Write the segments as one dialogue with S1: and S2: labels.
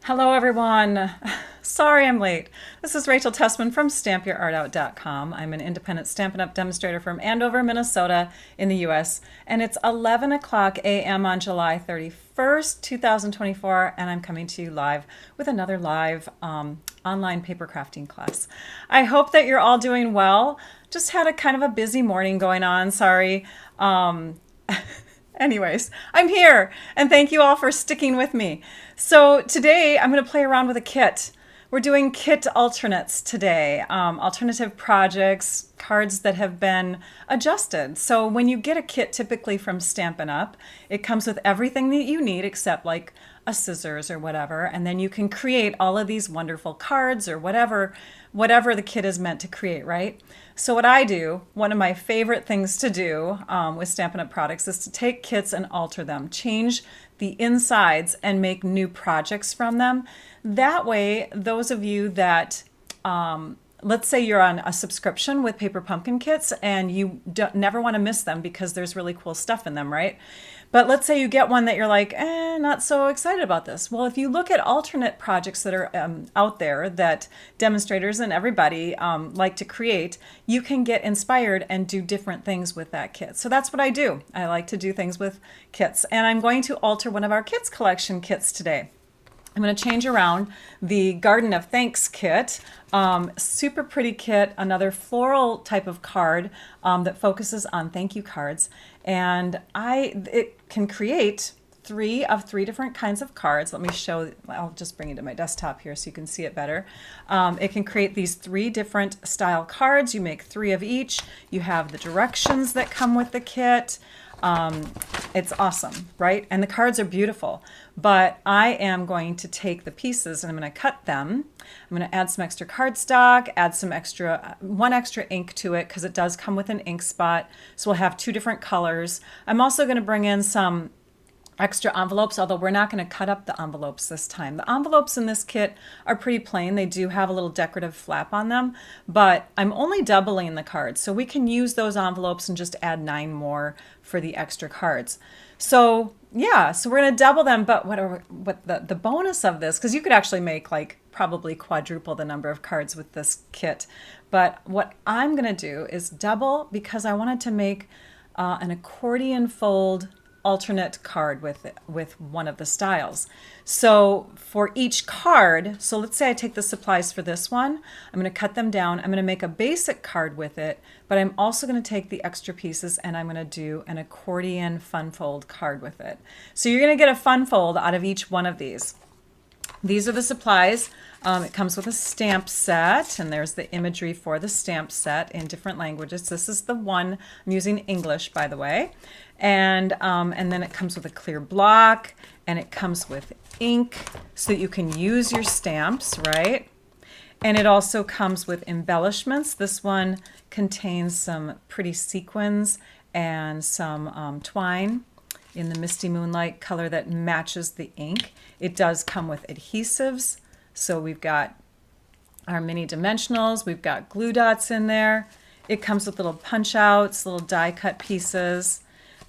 S1: Hello, everyone. Sorry I'm late. This is Rachel Tessman from stampyourartout.com. I'm an independent Stampin' Up! Demonstrator from Andover, Minnesota in the US, and it's 11 o'clock a.m. on July 31st, 2024, and I'm coming to you live with another live online paper crafting class. I hope that you're all doing well. Just had a kind of a busy morning going on, sorry. Anyways, I'm here, and thank you all for sticking with me. So today I'm going to play around with a kit. We're doing kit alternates today, alternative projects, cards that have been adjusted. So when you get a kit typically from Stampin' Up, it comes with everything that you need except like a scissors or whatever, and then you can create all of these wonderful cards or whatever the kit is meant to create, right? So what I do, one of my favorite things to do with Stampin' Up! Products is to take kits and alter them, change the insides and make new projects from them. That way, those of you that, let's say you're on a subscription with Paper Pumpkin kits and you never want to miss them because there's really cool stuff in them, right? But let's say you get one that you're like, not so excited about this. Well, if you look at alternate projects that are out there that demonstrators and everybody like to create, you can get inspired and do different things with that kit. So that's what I do. I like to do things with kits. And I'm going to alter one of our Kids Collection kits today. I'm going to change around the Garden of Thanks kit, super pretty kit, another floral type of card that focuses on thank you cards. And it can create three different kinds of cards. Let me show, I'll just bring it to my desktop here so you can see it better. It can create these 3 different style cards. You make 3 of each. You have the directions that come with the kit. It's awesome, right? And the cards are beautiful, but I am going to take the pieces and I'm going to cut them. I'm going to add some extra cardstock, add some one extra ink to it because it does come with an ink spot. So we'll have 2 different colors. I'm also going to bring in some extra envelopes, although we're not going to cut up the envelopes this time. The envelopes in this kit are pretty plain. They do have a little decorative flap on them, but I'm only doubling the cards. So we can use those envelopes and just add 9 more for the extra cards. So yeah, so we're going to double them, but what the bonus of this, because you could actually make like probably quadruple the number of cards with this kit. But what I'm going to do is double because I wanted to make an accordion fold alternate card with one of the styles. So for each card, so let's say I take the supplies for this one, I'm going to cut them down, I'm going to make a basic card with it, but I'm also going to take the extra pieces and I'm going to do an accordion fun fold card with it. So you're going to get a fun fold out of each one of these. These are the supplies. It comes with a stamp set, and there's the imagery for the stamp set in different languages. This is the one, I'm using English, by the way. And then it comes with a clear block, and it comes with ink so that you can use your stamps, right? And it also comes with embellishments. This one contains some pretty sequins and some twine in the Misty Moonlight color that matches the ink. It does come with adhesives. So we've got our mini dimensionals, we've got glue dots in there. It comes with little punch outs, little die cut pieces,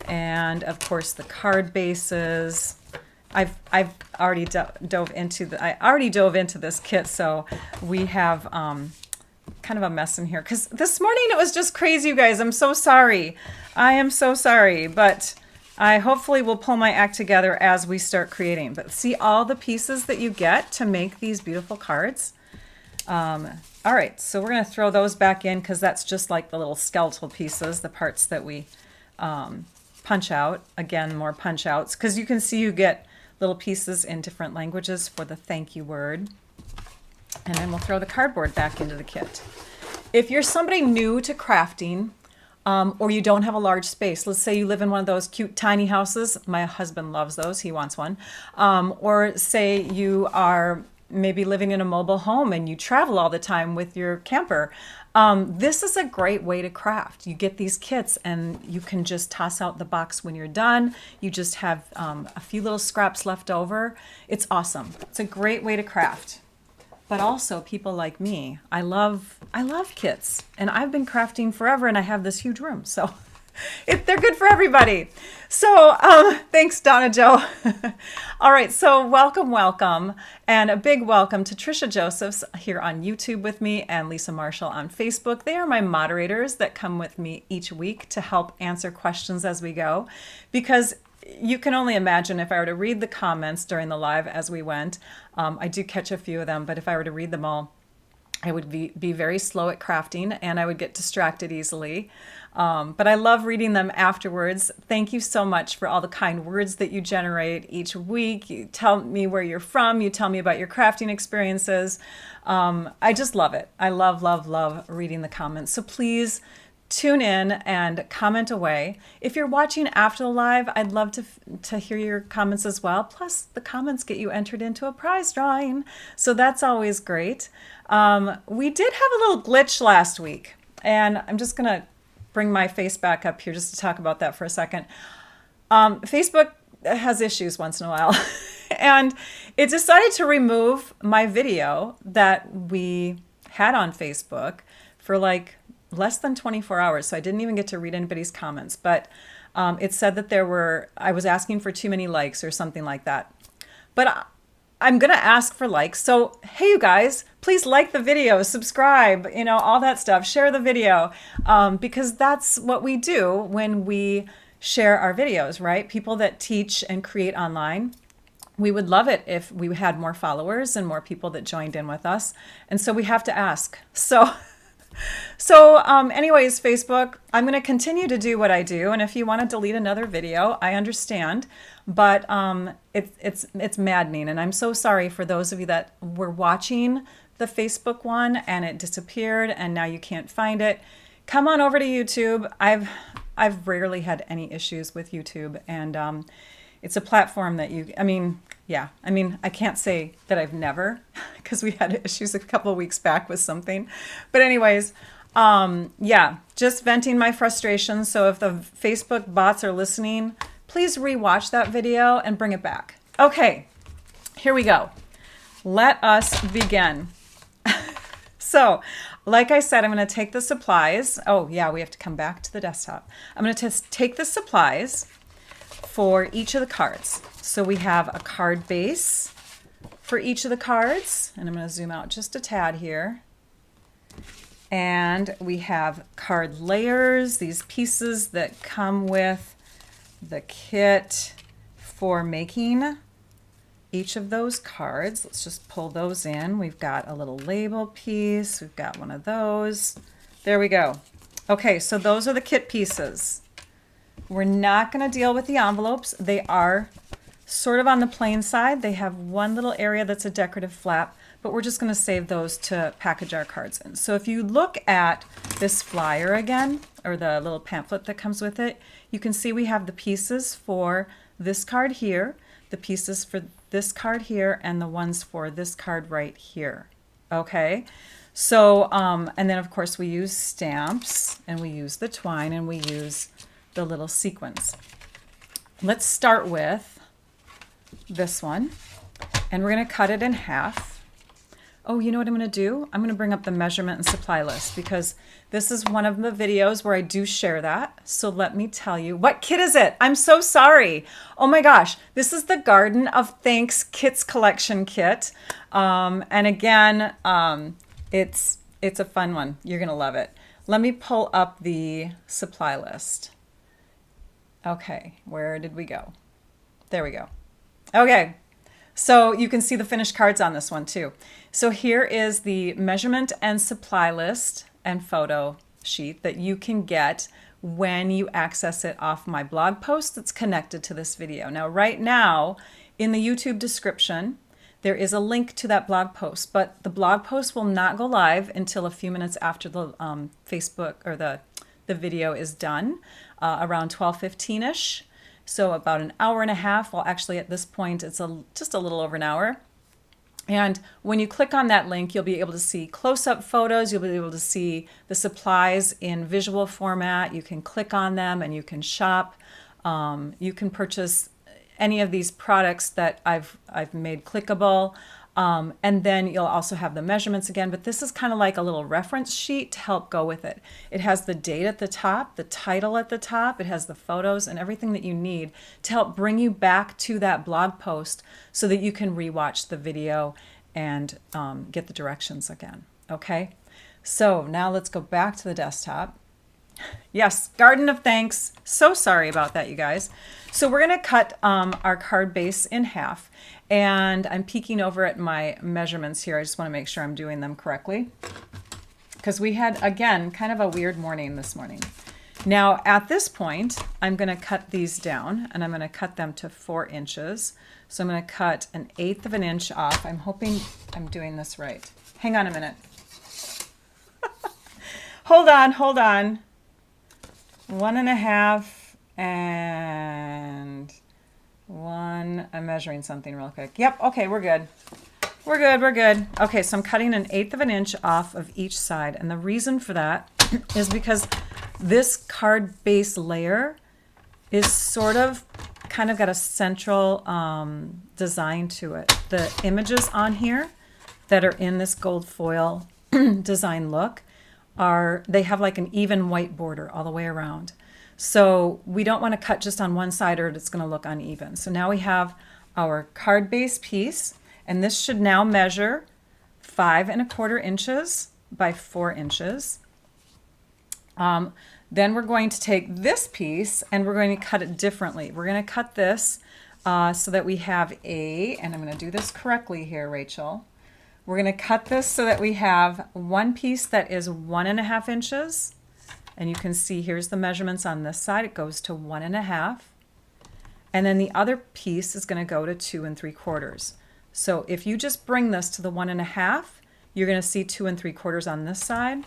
S1: and of course the card bases. I've already dove into this kit, so we have kind of a mess in here because this morning it was just crazy, you guys. I'm so sorry. I am so sorry, but I hopefully will pull my act together as we start creating. But see all the pieces that you get to make these beautiful cards. All right, so we're going to throw those back in because that's just like the little skeletal pieces, the parts that we punch out. Again, more punch outs because you can see you get little pieces in different languages for the thank you word. And then we'll throw the cardboard back into the kit. If you're somebody new to crafting, or you don't have a large space. Let's say you live in one of those cute tiny houses. My husband loves those. He wants one. Or say you are maybe living in a mobile home and you travel all the time with your camper. This is a great way to craft. You get these kits and you can just toss out the box when you're done. You just have a few little scraps left over. It's awesome. It's a great way to craft. But also people like me, I love kits, and I've been crafting forever and I have this huge room. So they're good for everybody. Thanks, Donna Joe. All right, so welcome, and a big welcome to Trisha Josephs here on YouTube with me and Lisa Marshall on Facebook. They are my moderators that come with me each week to help answer questions as we go, because you can only imagine if I were to read the comments during the live as we went. I do catch a few of them, but if I were to read them all, I would be very slow at crafting and I would get distracted easily. But I love reading them afterwards. Thank you so much for all the kind words that you generate each week. You tell me where you're from. You tell me about your crafting experiences. I just love it. I love reading the comments. So please tune in and comment away. If you're watching after the live, I'd love to hear your comments as well. Plus, the comments get you entered into a prize drawing. So that's always great. We did have a little glitch last week, and I'm just going to bring my face back up here just to talk about that for a second. Facebook has issues once in a while, and it decided to remove my video that we had on Facebook for like less than 24 hours. So I didn't even get to read anybody's comments, but it said that I was asking for too many likes or something like that. But I'm going to ask for likes. So, hey, you guys, please like the video, subscribe, all that stuff, share the video, because that's what we do when we share our videos, right? People that teach and create online, we would love it if we had more followers and more people that joined in with us. And so we have to ask. Anyways, Facebook, I'm going to continue to do what I do. And if you want to delete another video, I understand. But it's maddening. And I'm so sorry for those of you that were watching the Facebook one and it disappeared and now you can't find it. Come on over to YouTube. I've rarely had any issues with YouTube. And it's a platform that I can't say that I've never, because we had issues a couple of weeks back with something. But anyways, just venting my frustration. So if the Facebook bots are listening, please rewatch that video and bring it back. Okay, here we go. Let us begin. So, like I said, I'm going to take the supplies. Oh yeah, we have to come back to the desktop. I'm going to take the supplies for each of the cards. So we have a card base for each of the cards, and I'm going to zoom out just a tad here. And we have card layers, these pieces that come with the kit for making each of those cards. Let's just pull those in. We've got a little label piece. We've got one of those. There we go. Okay, so those are the kit pieces. We're not going to deal with the envelopes. They are sort of on the plain side. They have one little area that's a decorative flap, but we're just going to save those to package our cards in. So if you look at this flyer again, or the little pamphlet that comes with it, you can see we have the pieces for this card here, the pieces for this card here, and the ones for this card right here. Okay, so and then of course we use stamps, and we use the twine, and we use the little sequins. Let's start with this one, and we're going to cut it in half. Oh, you know what I'm going to do? I'm going to bring up the measurement and supply list, because this is one of the videos where I do share that. So let me tell you, what kit is it? I'm so sorry. Oh my gosh, this is the Garden of Thanks Kits Collection kit. And again, it's a fun one. You're going to love it. Let me pull up the supply list. Okay, where did we go? There we go. Okay. So you can see the finished cards on this one too. So here is the measurement and supply list and photo sheet that you can get when you access it off my blog post that's connected to this video. Now, right now in the YouTube description, there is a link to that blog post, but the blog post will not go live until a few minutes after the Facebook or the video is done, around 12:15-ish. So about an hour and a half. Well, actually at this point, it's just a little over an hour. And when you click on that link, you'll be able to see close-up photos. You'll be able to see the supplies in visual format. You can click on them and you can shop. You can purchase any of these products that I've made clickable. And then you'll also have the measurements again, but this is kind of like a little reference sheet to help go with it. It has the date at the top, the title at the top, it has the photos and everything that you need to help bring you back to that blog post so that you can rewatch the video and get the directions again. Okay, so now let's go back to the desktop. Yes, Garden of Thanks. So sorry about that, you guys. So we're going to cut our card base in half. And I'm peeking over at my measurements here. I just want to make sure I'm doing them correctly. Because we had, again, kind of a weird morning this morning. Now, at this point, I'm going to cut these down. And I'm going to cut them to 4 inches. So I'm going to cut 1/8 of an inch off. I'm hoping I'm doing this right. Hang on a minute. Hold on, hold on. 1.5 and 1. I'm measuring something real quick. Yep, okay, we're good. We're good, we're good. Okay, so I'm cutting 1/8 of an inch off of each side. And the reason for that is because this card base layer is sort of kind of got a central design to it. The images on here that are in this gold foil design look they have like an even white border all the way around. So we don't want to cut just on one side or it's going to look uneven. So now we have our card base piece, and this should now measure 5.25 inches by 4 inches. Then we're going to take this piece and we're going to cut it differently. We're going to cut this so that we have and I'm going to do this correctly here, Rachel. We're going to cut this so that we have one piece that is 1.5 inches. And you can see here's the measurements on this side. It goes to 1.5. And then the other piece is going to go to 2 3/4. So if you just bring this to the 1.5, you're going to see 2 3/4 on this side.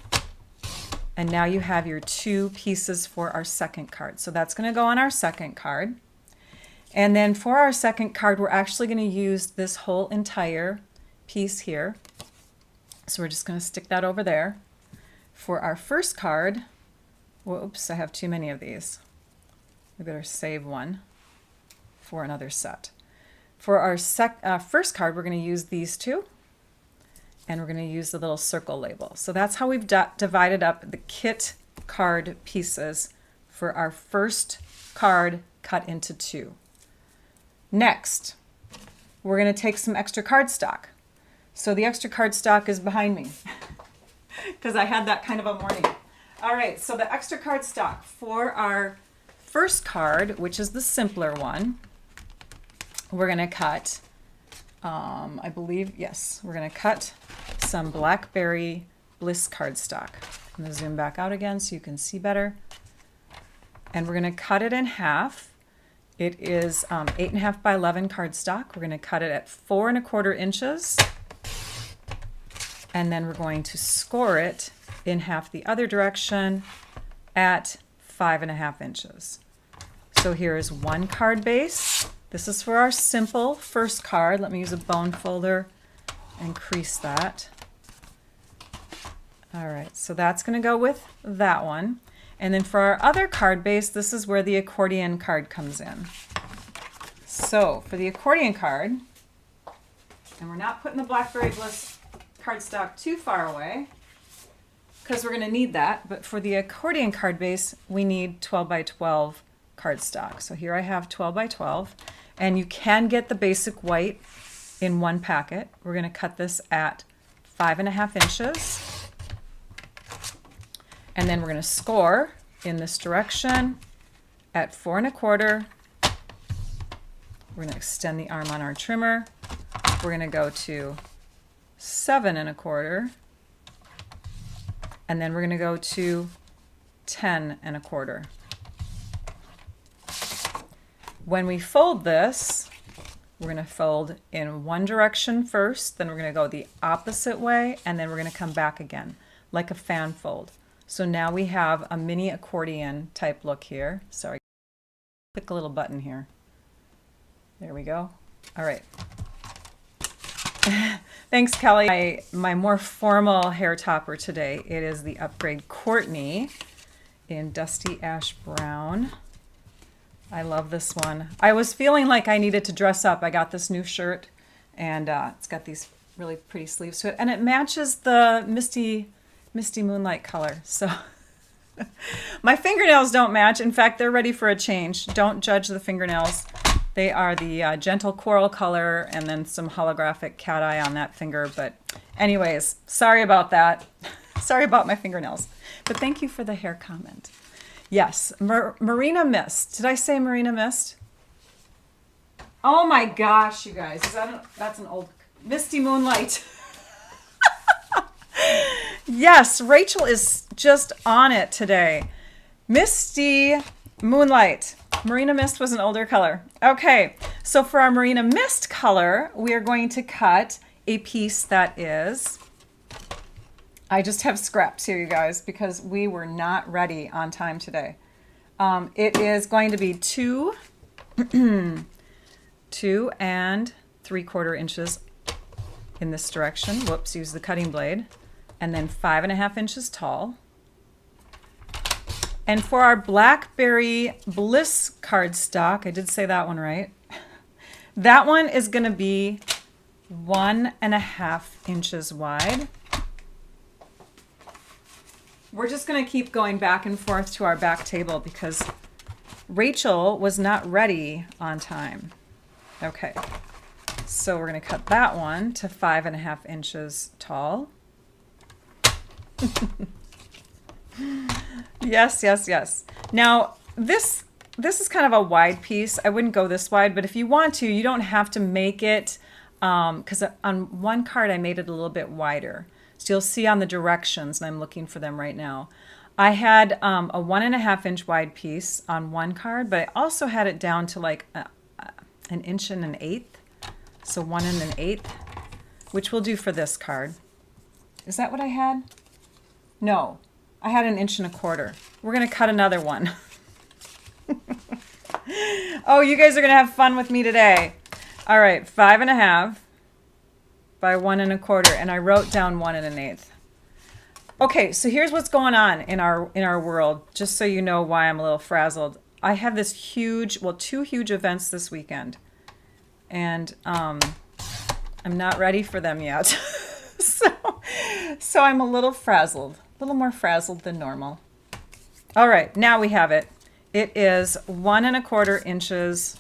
S1: And now you have your 2 pieces for our second card. So that's going to go on our second card. And then for our second card, we're actually going to use this whole entire piece here. So we're just going to stick that over there. For our first card, whoops, I have too many of these. We better save one for another set. For our first card, we're going to use these 2. And we're going to use the little circle label. So that's how we've divided up the kit card pieces for our first card cut into 2. Next, we're going to take some extra cardstock. So the extra cardstock is behind me because I had that kind of a morning. All right, so the extra cardstock for our first card, which is the simpler one, we're going to cut, I believe, yes, we're going to cut some Blackberry Bliss cardstock. I'm going to zoom back out again so you can see better. And we're going to cut it in half. It is 8.5 by 11 cardstock. We're going to cut it at 4.25 inches. And then we're going to score it in half the other direction at 5.5 inches. So here is one card base. This is for our simple first card. Let me use a bone folder and crease that. All right, so that's going to go with that one. And then for our other card base, this is where the accordion card comes in. So for the accordion card, and we're not putting the Blackberry Bliss cardstock too far away because we're going to need that, but for the accordion card base, we need 12 by 12 cardstock. So here I have 12 by 12, and you can get the basic white in one packet. We're going to cut this at 5.5 inches. And then we're going to score in this direction at 4.25. We're going to extend the arm on our trimmer. We're going to go to 7.25. And then we're going to go to 10.25. When we fold this, we're going to fold in one direction first, then we're going to go the opposite way, and then we're going to come back again, like a fan fold. So now we have a mini accordion type look here. Sorry, click a little button here. There we go. All right. Thanks, Kelly. My more formal hair topper today, it is the Upgrade Courtney in Dusty Ash Brown. I love this one. I was feeling like I needed to dress up. I got this new shirt, and it's got these really pretty sleeves to it. And it matches the misty moonlight color. So my fingernails don't match. In fact, they're ready for a change. Don't judge the fingernails. They are the gentle coral color and then some holographic cat eye on that finger. But anyways, sorry about that. Sorry about my fingernails. But thank you for the hair comment. Yes, Marina Mist. Did I say Marina Mist? Oh my gosh, you guys. That's an old Misty Moonlight. Yes, Rachel is just on it today. Misty Moonlight. Marina Mist was an older color. Okay, so for our Marina Mist color, we are going to cut a piece that is, I just have scraps here, you guys, because we were not ready on time today. It is going to be 2 and 3/4 inches in this direction. Whoops, use the cutting blade. And then 5.5 inches tall. And for our Blackberry Bliss cardstock, I did say that one right. That one is going to be 1.5 inches wide. We're just going to keep going back and forth to our back table because Rachel was not ready on time. Okay, so we're going to cut that one to 5.5 inches tall. Yes, yes, yes. Now, this is kind of a wide piece. I wouldn't go this wide, but if you want to, you don't have to make it, because on one card I made it a little bit wider. So you'll see on the directions, and I'm looking for them right now. I had a 1.5 inch wide piece on one card, but I also had it down to like 1 inch and 1/8. So 1 1/8, which we'll do for this card. Is that what I had? No, I had 1 1/4 inches. We're going to cut another one. Oh, you guys are going to have fun with me today. All right, 5.5 by 1 1/4, and I wrote down 1 1/8. Okay, so here's what's going on in our world, just so you know why I'm a little frazzled. I have this huge, well, 2 huge events this weekend, and I'm not ready for them yet. So I'm a little frazzled, a little more frazzled than normal. All right, now we have it. It is 1 1/4 inches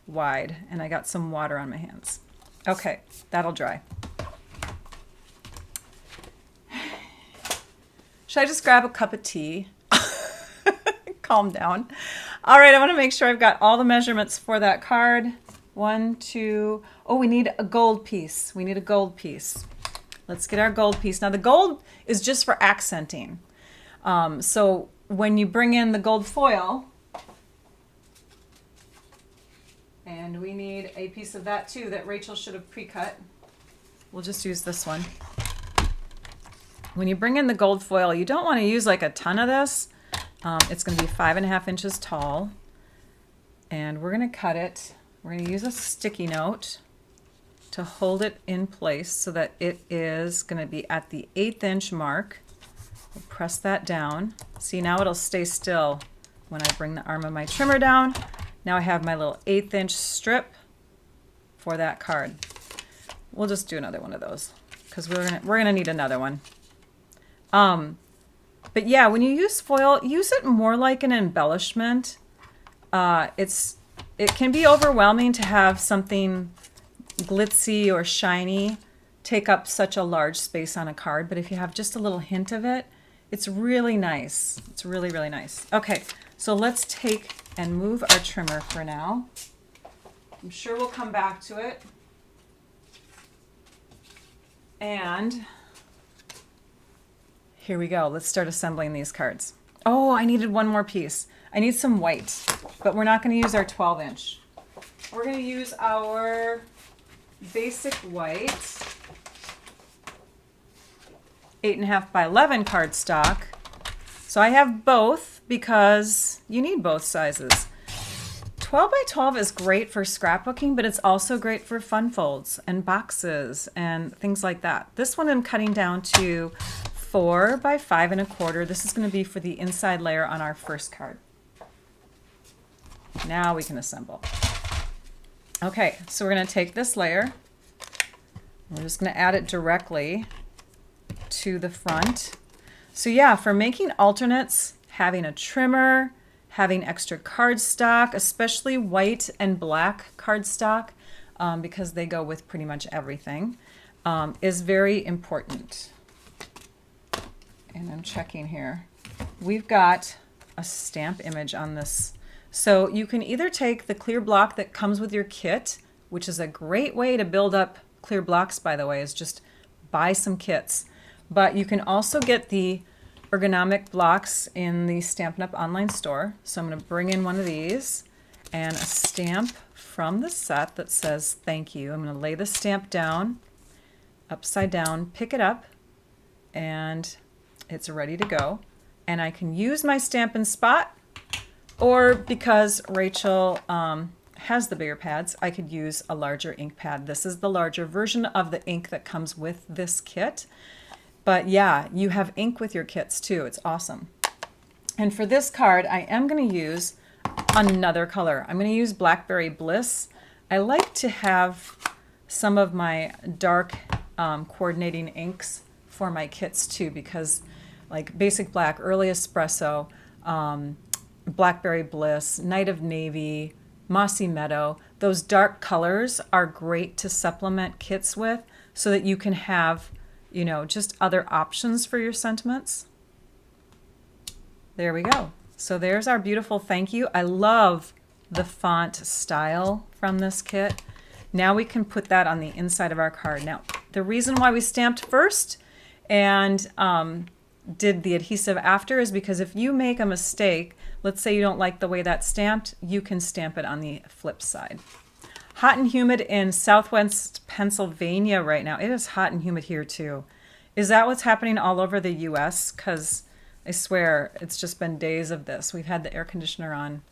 S1: wide, and I got some water on my hands. Okay, that'll dry. Should I just grab a cup of tea? Calm down. All right, I want to make sure I've got all the measurements for that card. 1, 2, oh, we need a gold piece. We need a gold piece. Let's get our gold piece. Now the gold is just for accenting. So when you bring in the gold foil, and we need a piece of that too that Rachel should have pre-cut. We'll just use this one. When you bring in the gold foil, you don't want to use like a ton of this. It's going to be 5.5 inches tall, and we're going to cut it. We're going to use a sticky note to hold it in place so that it is going to be at the 1/8 inch mark. We'll press that down. See, now it'll stay still when I bring the arm of my trimmer down. Now I have my little 1/8 inch strip for that card. We'll just do another one of those because we're gonna need another one. But yeah, when you use foil, use it more like an embellishment. It can be overwhelming to have something glitzy or shiny take up such a large space on a card, but if you have just a little hint of it, it's really nice. It's really, really nice. Okay, so let's take and move our trimmer for now. I'm sure we'll come back to it. And here we go. Let's start assembling these cards. Oh, I needed one more piece. I need some white, but we're not going to use our 12 inch. We're going to use our basic white 8.5 by 11 cardstock. So I have both because you need both sizes. 12 by 12 is great for scrapbooking, but it's also great for fun folds and boxes and things like that. This one I'm cutting down to 4 by 5 1/4. This is going to be for the inside layer on our first card. Now we can assemble. Okay, so we're going to take this layer. We're just going to add it directly to the front. So yeah, for making alternates, having a trimmer, having extra cardstock, especially white and black cardstock, because they go with pretty much everything, is very important. And I'm checking here. We've got a stamp image on this. So you can either take the clear block that comes with your kit, which is a great way to build up clear blocks, by the way, is just buy some kits. But you can also get the ergonomic blocks in the Stampin' Up! Online store. So I'm going to bring in one of these and a stamp from the set that says thank you. I'm going to lay the stamp down, upside down, pick it up, and it's ready to go. And I can use my Stampin' Spot, or because Rachel has the bigger pads, I could use a larger ink pad. This is the larger version of the ink that comes with this kit. But yeah, you have ink with your kits too. It's awesome. And for this card, I am going to use another color. I'm going to use Blackberry Bliss. I like to have some of my dark coordinating inks for my kits too, because like Basic Black, Early Espresso, Blackberry Bliss, Night of Navy, Mossy Meadow, those dark colors are great to supplement kits with so that you can have, you know, just other options for your sentiments. There we go. So there's our beautiful thank you. I love the font style from this kit. Now we can put that on the inside of our card. Now, the reason why we stamped first and did the adhesive after is because if you make a mistake, let's say you don't like the way that's stamped, you can stamp it on the flip side. Hot and humid in Southwest Pennsylvania right now. It is hot and humid here too. Is that what's happening all over the US? Because I swear it's just been days of this. We've had the air conditioner on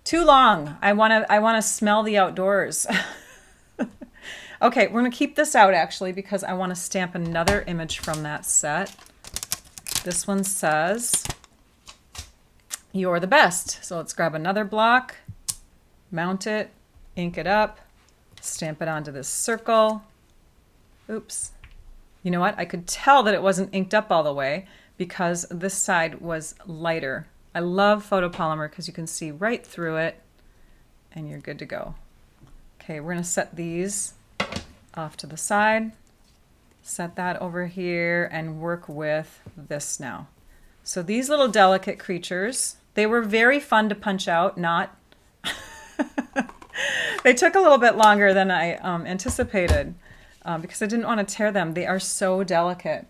S1: too long. I want to smell the outdoors. Okay, we're going to keep this out actually because I want to stamp another image from that set. This one says, "You're the best." So let's grab another block, mount it, ink it up, stamp it onto this circle. Oops. You know what? I could tell that it wasn't inked up all the way because this side was lighter. I love photopolymer because you can see right through it and you're good to go. Okay, we're going to set these off to the side, set that over here, and work with this now. So these little delicate creatures, they were very fun to punch out, not... They took a little bit longer than I anticipated because I didn't want to tear them. They are so delicate.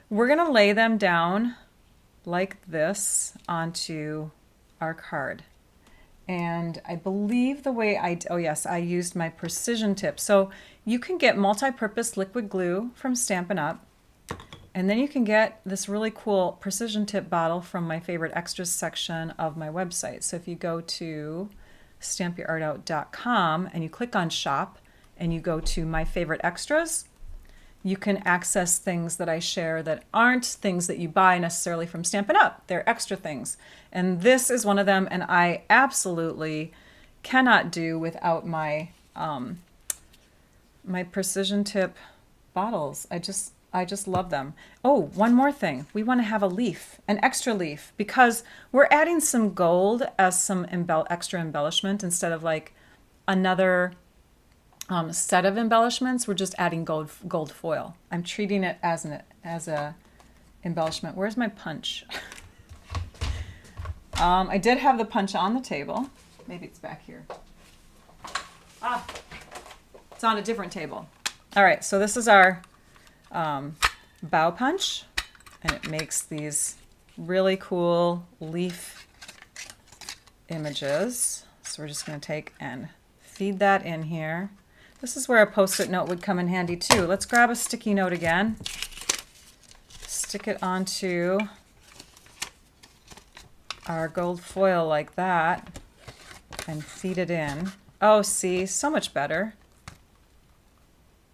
S1: We're going to lay them down like this onto our card. And I believe the way oh yes, I used my precision tip. So you can get multi-purpose liquid glue from Stampin' Up! And then you can get this really cool precision tip bottle from my favorite extras section of my website. So if you go to stampyourartout.com and you click on shop and you go to my favorite extras, you can access things that I share that aren't things that you buy necessarily from Stampin' Up! They're extra things. And this is one of them, and I absolutely cannot do without my my precision tip bottles. I just love them. Oh, one more thing. We want to have a leaf, an extra leaf, because we're adding some gold as some extra embellishment instead of like another set of embellishments. We're just adding gold foil. I'm treating it as a embellishment. Where's my punch? I did have the punch on the table. Maybe it's back here. Ah, it's on a different table. All right, so this is our bow punch, and it makes these really cool leaf images. So we're just going to take and feed that in here. This is where a post-it note would come in handy too. Let's grab a sticky note again, stick it onto our gold foil like that, and feed it in. Oh, see, so much better.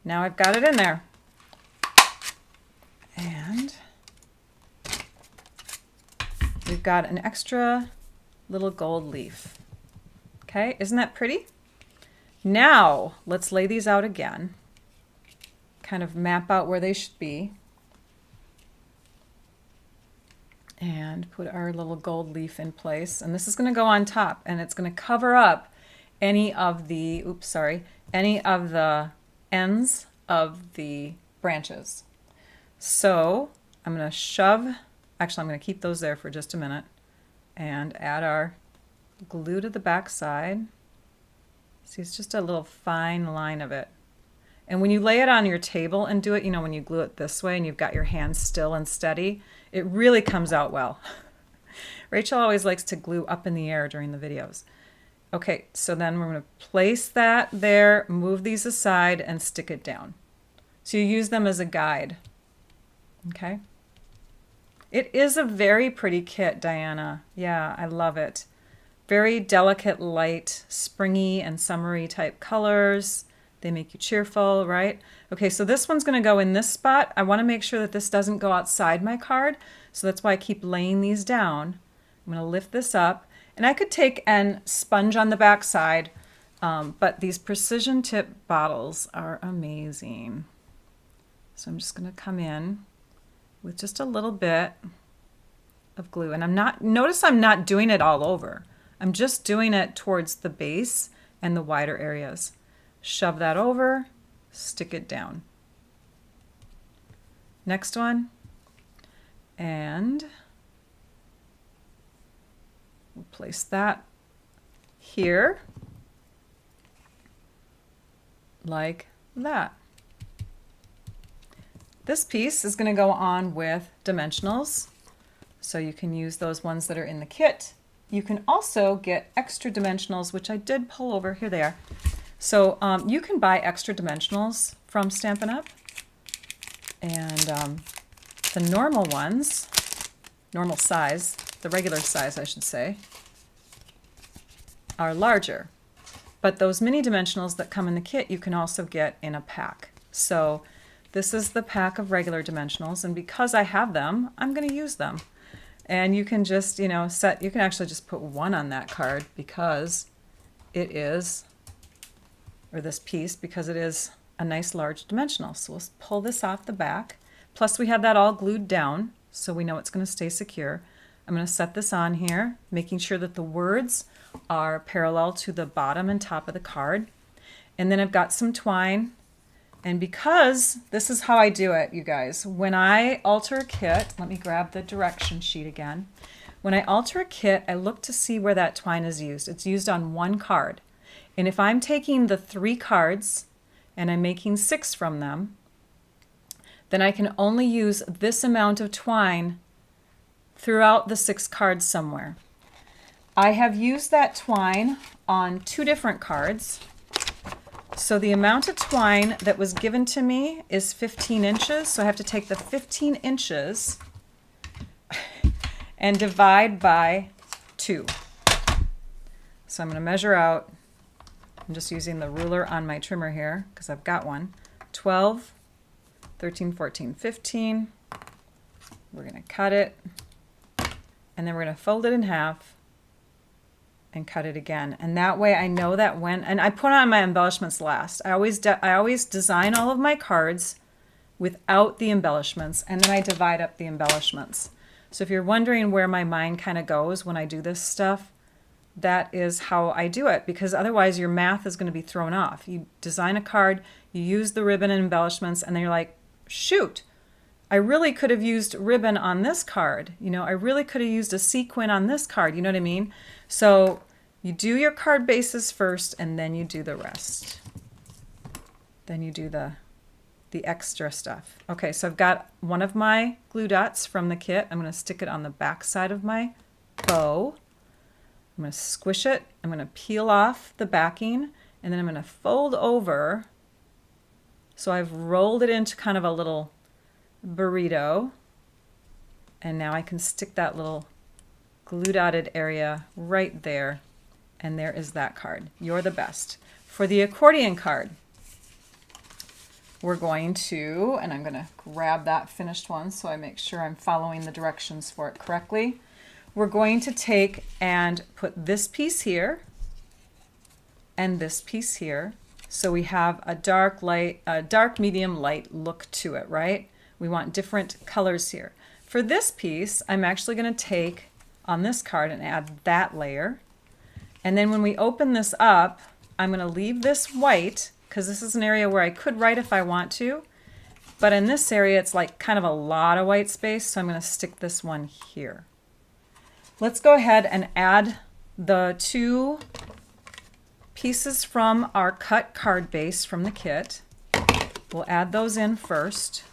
S1: Now I've got it in there. And we've got an extra little gold leaf. Okay, isn't that pretty? Now let's lay these out again. kind of map out where they should be. And put our little gold leaf in place. And this is going to go on top, and it's going to cover up any of the, any of the ends of the branches. So I'm going to shove, actually I'm going to keep those there for just a minute, and add our glue to the back side. See, it's just a little fine line of it. And when you lay it on your table and do it, you know, when you glue it this way and you've got your hands still and steady, it really comes out well. Rachel always likes to glue up in the air during the videos. Okay, so then we're going to place that there, move these aside, and stick it down. So you use them as a guide. Okay. It is a very pretty kit, Diana. Yeah, I love it. Very delicate, light, springy and summery type colors. They make you cheerful, right? Okay, so this one's going to go in this spot. I want to make sure that this doesn't go outside my card, so that's why I keep laying these down. I'm going to lift this up, and I could take and sponge on the back side, but these precision tip bottles are amazing. So I'm just going to come in with just a little bit of glue, and notice I'm not doing it all over. I'm just doing it towards the base and the wider areas. Shove that over, stick it down. Next one, and we'll place that here like that. This piece is going to go on with dimensionals, so you can use those ones that are in the kit. You can also get extra dimensionals, which I did pull over. Here they are. So you can buy extra dimensionals from Stampin' Up! And the normal ones, normal size, the regular size I should say, are larger. But those mini dimensionals that come in the kit you can also get in a pack. So this is the pack of regular dimensionals, and because I have them, I'm going to use them. And you can just, you know, you can actually just put one on that card because it is, or this piece, because it is a nice large dimensional. So we'll pull this off the back. Plus we have that all glued down, so we know it's going to stay secure. I'm going to set this on here, making sure that the words are parallel to the bottom and top of the card. And then I've got some twine. And because this is how I do it, you guys, when I alter a kit, let me grab the direction sheet again. When I alter a kit, I look to see where that twine is used. It's used on one card. And if I'm taking the 3 cards and I'm making 6 from them, then I can only use this amount of twine throughout the 6 cards somewhere. I have used that twine on 2 different cards. So the amount of twine that was given to me is 15 inches. So I have to take the 15 inches and divide by 2. So I'm going to measure out. I'm just using the ruler on my trimmer here because I've got one. 12, 13, 14, 15. We're going to cut it, and then we're going to fold it in half and cut it again. And that way I know that when, and I put on my embellishments last. I always design all of my cards without the embellishments, and then I divide up the embellishments. So if you're wondering where my mind kind of goes when I do this stuff, that is how I do it, because otherwise your math is going to be thrown off. You design a card, you use the ribbon and embellishments, and then you're like, shoot, I really could have used ribbon on this card. You know, I really could have used a sequin on this card. You know what I mean? So you do your card bases first, and then you do the rest. Then you do the extra stuff. Okay, so I've got one of my glue dots from the kit. I'm going to stick it on the back side of my bow. I'm going to squish it. I'm going to peel off the backing, and then I'm going to fold over. So I've rolled it into kind of a little burrito, and now I can stick that little glue dotted area right there, and there is that card. You're the best. For the accordion card, we're going to, and I'm going to grab that finished one so I make sure I'm following the directions for it correctly. We're going to take and put this piece here and this piece here, So we have a dark, light, a dark, medium, light look to it, right? We want different colors here. For this piece, I'm actually going to take on this card and add that layer. And then when we open this up, I'm going to leave this white because this is an area where I could write if I want to. But in this area, it's like kind of a lot of white space, so I'm going to stick this one here. Let's go ahead and add the two pieces from our cut card base from the kit. We'll add those in first.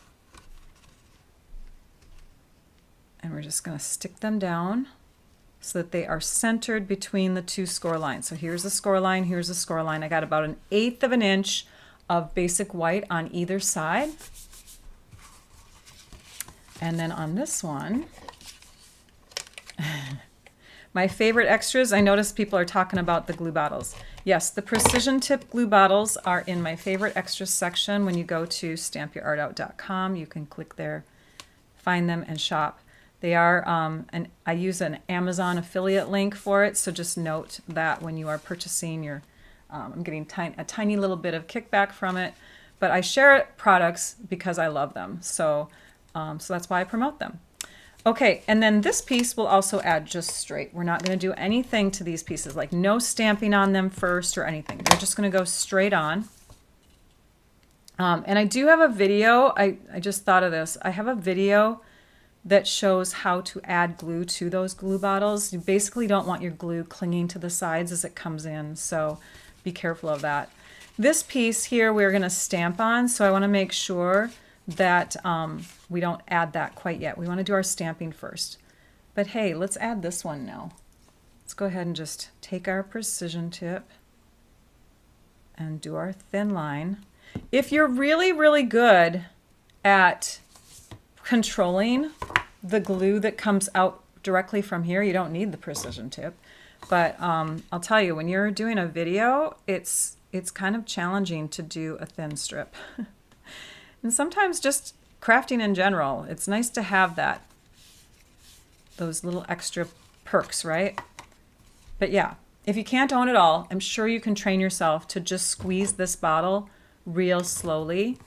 S1: And we're just going to stick them down so that they are centered between the two score lines. So here's the score line, here's the score line. I got about 1/8 of an inch of basic white on either side. And then on this one, my favorite extras, I noticed people are talking about the glue bottles. Yes, the precision tip glue bottles are in my favorite extras section. When you go to stampyourartout.com, you can click there, find them, and shop. They are, and I use an Amazon affiliate link for it, so just note that when you are purchasing your, I'm getting a tiny little bit of kickback from it, but I share products because I love them, so that's why I promote them. Okay, and then this piece will also add just straight. We're not going to do anything to these pieces, like no stamping on them first or anything. They're just going to go straight on. And I do have a video, I just thought of this. I have a video that shows how to add glue to those glue bottles. You basically don't want your glue clinging to the sides as it comes in, so be careful of that. This piece here we're going to stamp on, so I want to make sure that we don't add that quite yet. We want to do our stamping first. But hey, let's add this one now. Let's go ahead and just take our precision tip and do our thin line. If you're really, really good at controlling the glue that comes out directly from here, you don't need the precision tip. But I'll tell you, when you're doing a video, it's kind of challenging to do a thin strip. And sometimes just crafting in general, it's nice to have those little extra perks, right? But yeah, if you can't own it all, I'm sure you can train yourself to just squeeze this bottle real slowly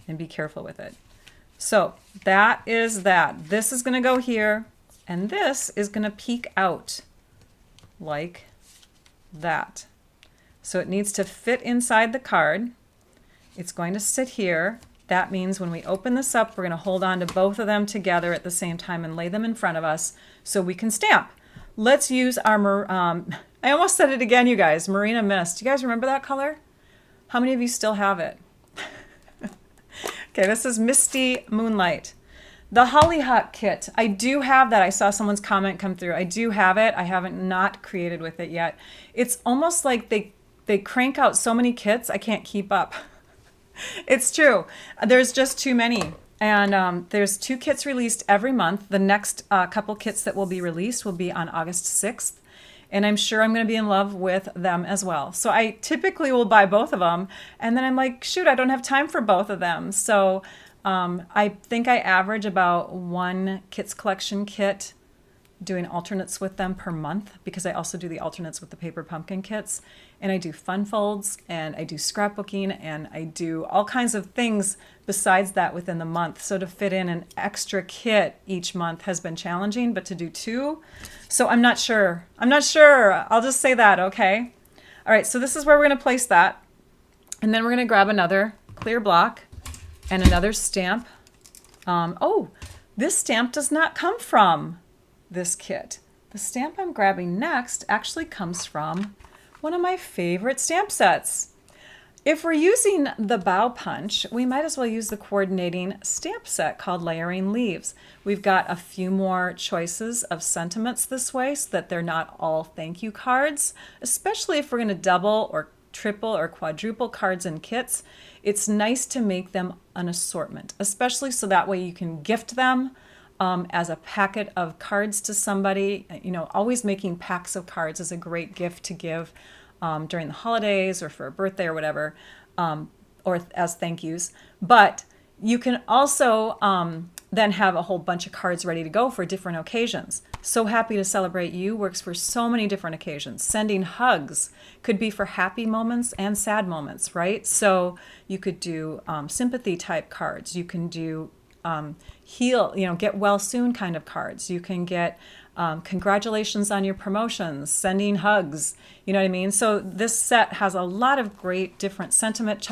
S1: and be careful with it. So that is that. This is going to go here, and this is going to peek out like that. So it needs to fit inside the card. It's going to sit here. That means when we open this up, we're going to hold on to both of them together at the same time and lay them in front of us so we can stamp. Let's use our, I almost said it again, you guys, Marina Mist. Do you guys remember that color? How many of you still have it? Okay, this is Misty Moonlight. The Hollyhock kit, I do have that. I saw someone's comment come through. I do have it. I haven't not created with it yet. It's almost like they crank out so many kits, I can't keep up. It's true. There's just too many. And there's 2 kits released every month. The next couple kits that will be released will be on August 6th. And I'm sure I'm going to be in love with them as well. So I typically will buy both of them. And then I'm like, shoot, I don't have time for both of them. So I think I average about 1 Kits Collection kit doing alternates with them per month, because I also do the alternates with the paper pumpkin kits. And I do fun folds, and I do scrapbooking, and I do all kinds of things besides that within the month. So to fit in an extra kit each month has been challenging, but to do 2, so I'm not sure. I'm not sure. I'll just say that, okay? All right, so this is where we're going to place that. And then we're going to grab another clear block and another stamp. Oh, this stamp does not come from this kit. The stamp I'm grabbing next actually comes from one of my favorite stamp sets. If we're using the bow punch, we might as well use the coordinating stamp set called Layering Leaves. We've got a few more choices of sentiments this way so that they're not all thank you cards, especially if we're going to double or triple or quadruple cards and kits. It's nice to make them an assortment, especially so that way you can gift them as a packet of cards to somebody. You know, always making packs of cards is a great gift to give during the holidays or for a birthday or whatever, or as thank yous. But you can also then have a whole bunch of cards ready to go for different occasions. So Happy to Celebrate You works for so many different occasions. Sending hugs could be for happy moments and sad moments, right? So you could do sympathy type cards. You can do heal, get well soon kind of cards. You can get congratulations on your promotions, sending hugs, you know what I mean? So this set has a lot of great different sentiment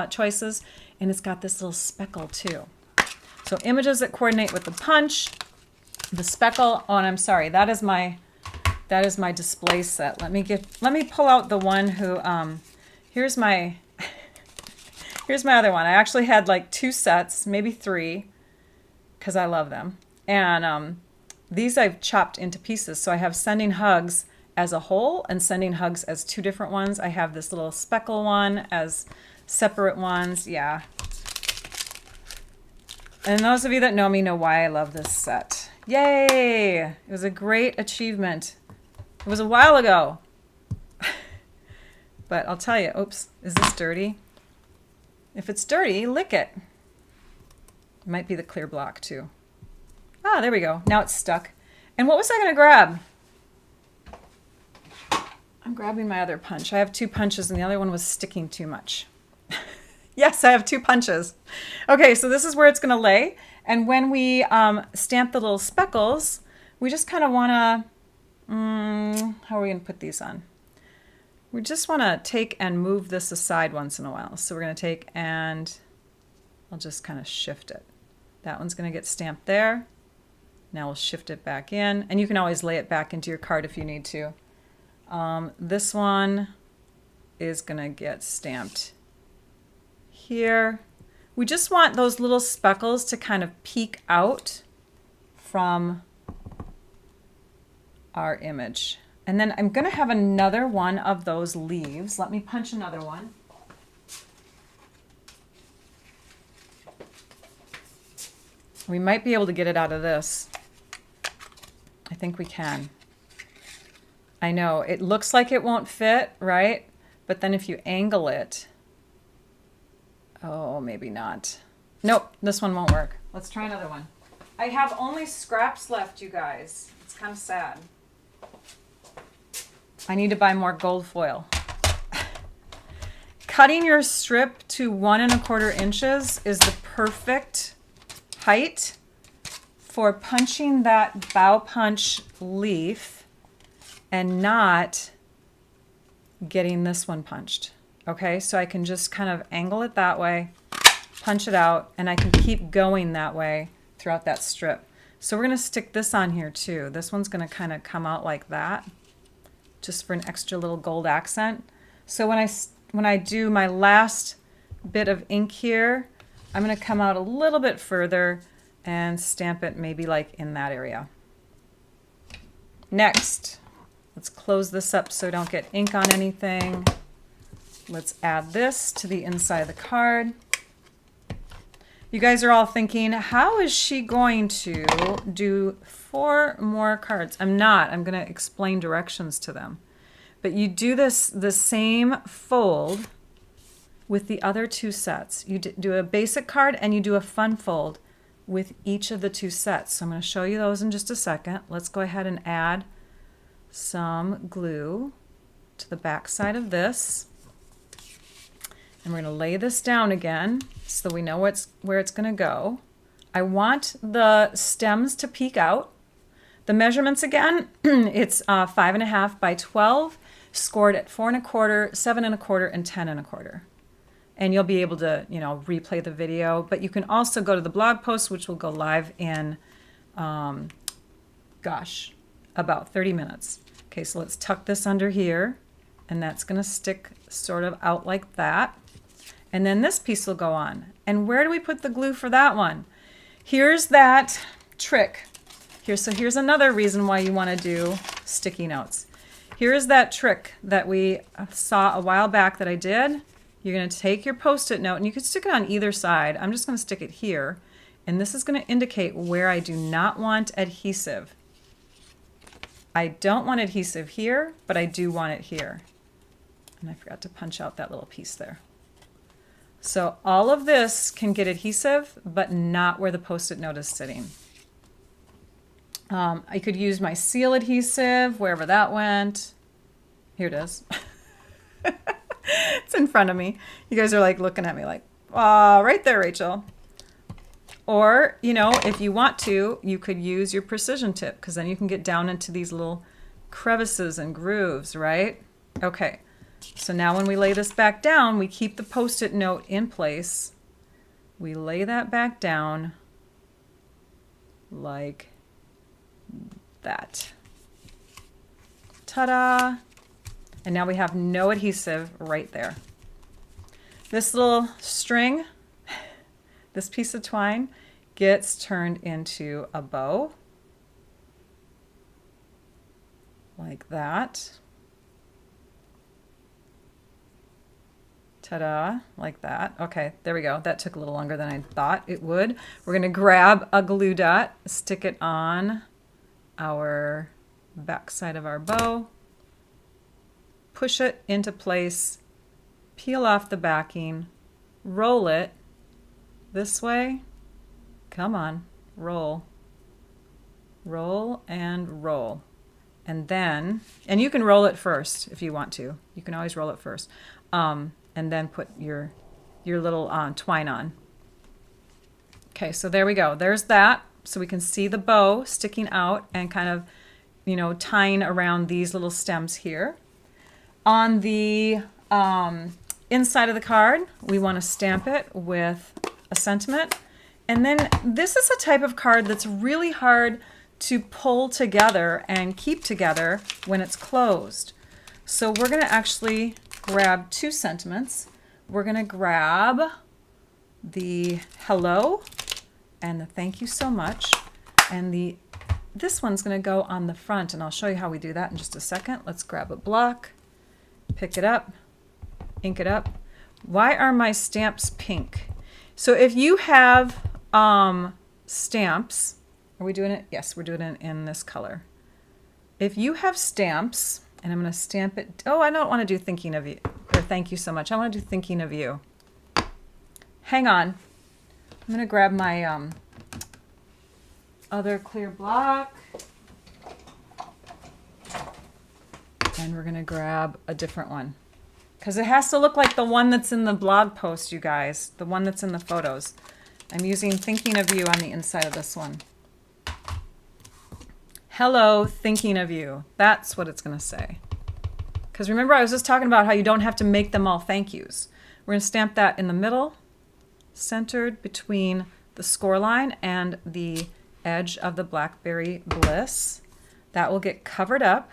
S1: choices, and it's got this little speckle too. So images that coordinate with the punch, the speckle. Oh, and I'm sorry, that is my display set. Let me pull out the one who here's my other one. I actually had like 2 sets, maybe 3, because I love them. And these I've chopped into pieces. So I have Sending Hugs as a whole and Sending Hugs as 2 different ones. I have this little speckle one as separate ones. Yeah. And those of you that know me know why I love this set. Yay! It was a great achievement. It was a while ago. But I'll tell you, oops, is this dirty? If it's dirty, lick it. It might be the clear block too. Ah, there we go. Now it's stuck. And what was I going to grab? I'm grabbing my other punch. I have 2 punches and the other one was sticking too much. Yes, I have 2 punches. Okay, so this is where it's going to lay. And when we stamp the little speckles, we just kind of want to, how are we going to put these on? We just want to take and move this aside once in a while. So we're going to take and I'll just kind of shift it. That one's going to get stamped there. Now we'll shift it back in. And you can always lay it back into your card if you need to. This one is going to get stamped here. We just want those little speckles to kind of peek out from our image. And then I'm going to have another one of those leaves. Let me punch another one. We might be able to get it out of this. I think we can. I know, it looks like it won't fit, right? But then if you angle it, oh, maybe not. Nope, this one won't work. Let's try another one. I have only scraps left, you guys. It's kind of sad. I need to buy more gold foil. Cutting your strip to 1 1/4 inches is the perfect height for punching that bow punch leaf and not getting this one punched. Okay, so I can just kind of angle it that way, punch it out, and I can keep going that way throughout that strip. So we're going to stick this on here too. This one's going to kind of come out like that, just for an extra little gold accent. So when I do my last bit of ink here, I'm going to come out a little bit further and stamp it maybe like in that area. Next, let's close this up so I don't get ink on anything. Let's add this to the inside of the card. You guys are all thinking, how is she going to do 4 more cards? I'm not. I'm going to explain directions to them. But you do this the same fold with the other 2 sets. You do a basic card and you do a fun fold with each of the 2 sets. So I'm going to show you those in just a second. Let's go ahead and add some glue to the back side of this. And we're going to lay this down again so we know where it's going to go. I want the stems to peek out. The measurements again, it's 5.5 by 12, scored at 4 1/4, 7 1/4, and 10 1/4. And you'll be able to, replay the video. But you can also go to the blog post, which will go live in, about 30 minutes. Okay, so let's tuck this under here, and that's going to stick sort of out like that. And then this piece will go on. And where do we put the glue for that one? Here's that trick. So here's another reason why you want to do sticky notes. Here's that trick that we saw a while back that I did. You're going to take your Post-it note, and you can stick it on either side. I'm just going to stick it here. And this is going to indicate where I do not want adhesive. I don't want adhesive here, but I do want it here. And I forgot to punch out that little piece there. So all of this can get adhesive, but not where the Post-it note is sitting. I could use my seal adhesive, wherever that went. Here it is. It's in front of me. You guys are like looking at me like, right there, Rachel. Or, you know, if you want to, you could use your precision tip, because then you can get down into these little crevices and grooves, right? Okay, so now when we lay this back down, we keep the Post-it note in place. We lay that back down like that. Ta-da! And now we have no adhesive right there. This little string, this piece of twine, gets turned into a bow like that. Ta-da, like that. Okay, there we go. That took a little longer than I thought it would. We're going to grab a glue dot, stick it on our back side of our bow, push it into place, peel off the backing, roll it this way. Come on, roll. Roll and roll. And then, and you can roll it first if you want to. You can always roll it first. And then put your little twine on. Okay, so there we go. There's that. So we can see the bow sticking out and kind of, you know, tying around these little stems here. On the inside of the card, we want to stamp it with a sentiment. And then this is a type of card that's really hard to pull together and keep together when it's closed. So we're going to actually grab two sentiments. We're going to grab the hello and the thank you so much. And this one's going to go on the front, and I'll show you how we do that in just a second. Let's grab a block, pick it up, ink it up. Why are my stamps pink? So if you have stamps, are we doing it? Yes, we're doing it in this color. If you have stamps, and I'm going to stamp it. Oh, I don't want to do thinking of you, or thank you so much. I want to do thinking of you. Hang on. I'm going to grab my other clear block. And we're going to grab a different one. Because it has to look like the one that's in the blog post, you guys. The one that's in the photos. I'm using thinking of you on the inside of this one. Hello, thinking of you. That's what it's going to say. Because remember, I was just talking about how you don't have to make them all thank yous. We're going to stamp that in the middle, centered between the score line and the edge of the Blackberry Bliss. That will get covered up.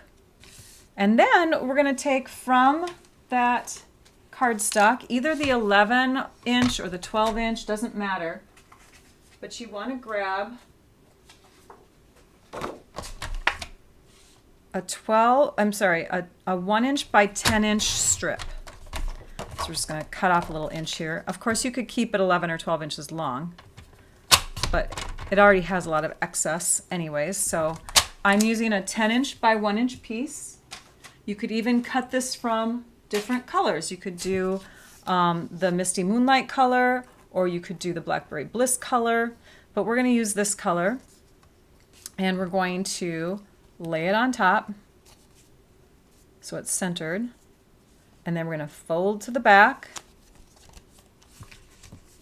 S1: And then we're going to take from that cardstock, either the 11-inch or the 12-inch, doesn't matter. But you want to grab a 1-inch by 10-inch strip. So we're just going to cut off a little inch here. Of course, you could keep it 11 or 12 inches long, but it already has a lot of excess anyways. So I'm using a 10-inch by 1-inch piece. You could even cut this from different colors. You could do the Misty Moonlight color, or you could do the Blackberry Bliss color, but we're going to use this color, and we're going to lay it on top so it's centered, and then we're going to fold to the back,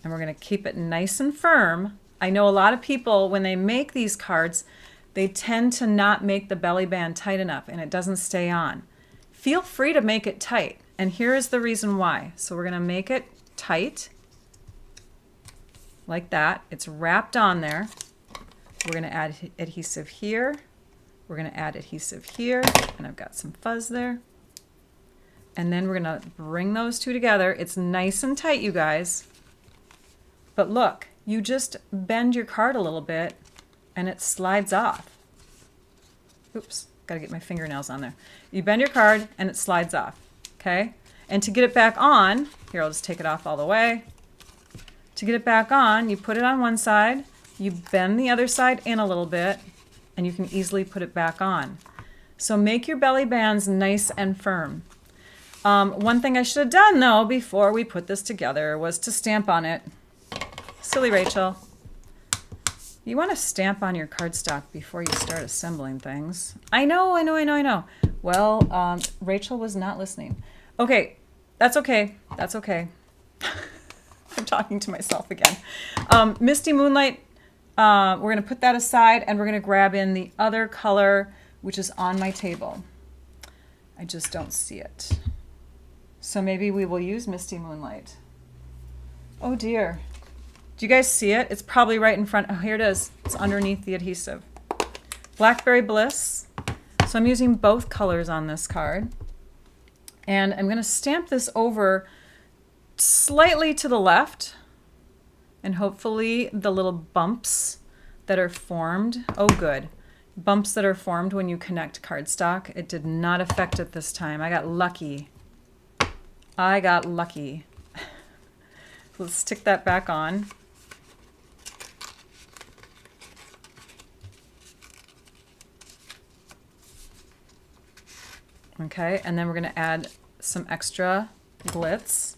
S1: and we're going to keep it nice and firm. I know a lot of people, when they make these cards, they tend to not make the belly band tight enough and it doesn't stay on. Feel free to make it tight, and here is the reason why. So we're going to make it tight like that. It's wrapped on there. We're going to add adhesive here. We're going to add adhesive here, and I've got some fuzz there. And then we're going to bring those two together. It's nice and tight, you guys. But look, you just bend your card a little bit and it slides off. Oops, got to get my fingernails on there. You bend your card and it slides off, okay? And to get it back on, here, I'll just take it off all the way. To get it back on, you put it on one side, you bend the other side in a little bit, and you can easily put it back on. So make your belly bands nice and firm. One thing I should have done though before we put this together was to stamp on it. Silly Rachel. You want to stamp on your cardstock before you start assembling things. I know. Well, Rachel was not listening. Okay, that's okay. That's okay. I'm talking to myself again. Misty Moonlight, we're going to put that aside and we're going to grab in the other color, which is on my table. I just don't see it. So maybe we will use Misty Moonlight. Oh dear. Do you guys see it? It's probably right in front. Oh, here it is. It's underneath the adhesive. Blackberry Bliss. So I'm using both colors on this card. And I'm going to stamp this over slightly to the left. And hopefully the little bumps that are formed. Oh, good. Bumps that are formed when you connect cardstock. It did not affect it this time. I got lucky. Let's stick that back on. Okay, and then we're going to add some extra glitz.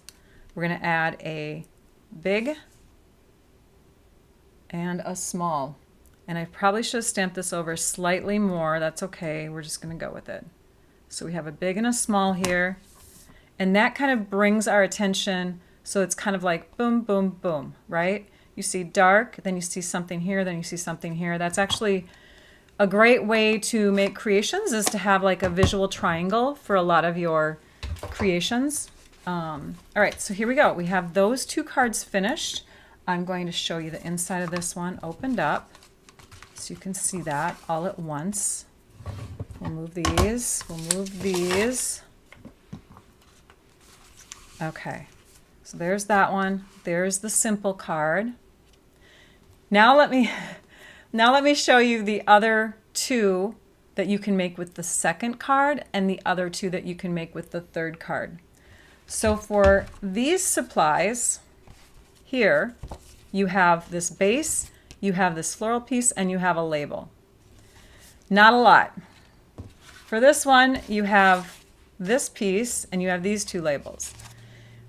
S1: We're going to add a big and a small. And I probably should have stamped this over slightly more. That's okay. We're just going to go with it. So we have a big and a small here. And that kind of brings our attention. So it's kind of like boom, boom, boom, right? You see dark, then you see something here, then you see something here. That's actually a great way to make creations, is to have like a visual triangle for a lot of your creations. All right, so here we go. We have those two cards finished. I'm going to show you the inside of this one opened up so you can see that all at once. We'll move these. Okay, so there's that one. There's the simple card. Now let me show you the other two that you can make with the second card and the other two that you can make with the third card. So for these supplies here, you have this base, you have this floral piece, and you have a label. Not a lot. For this one, you have this piece and you have these two labels.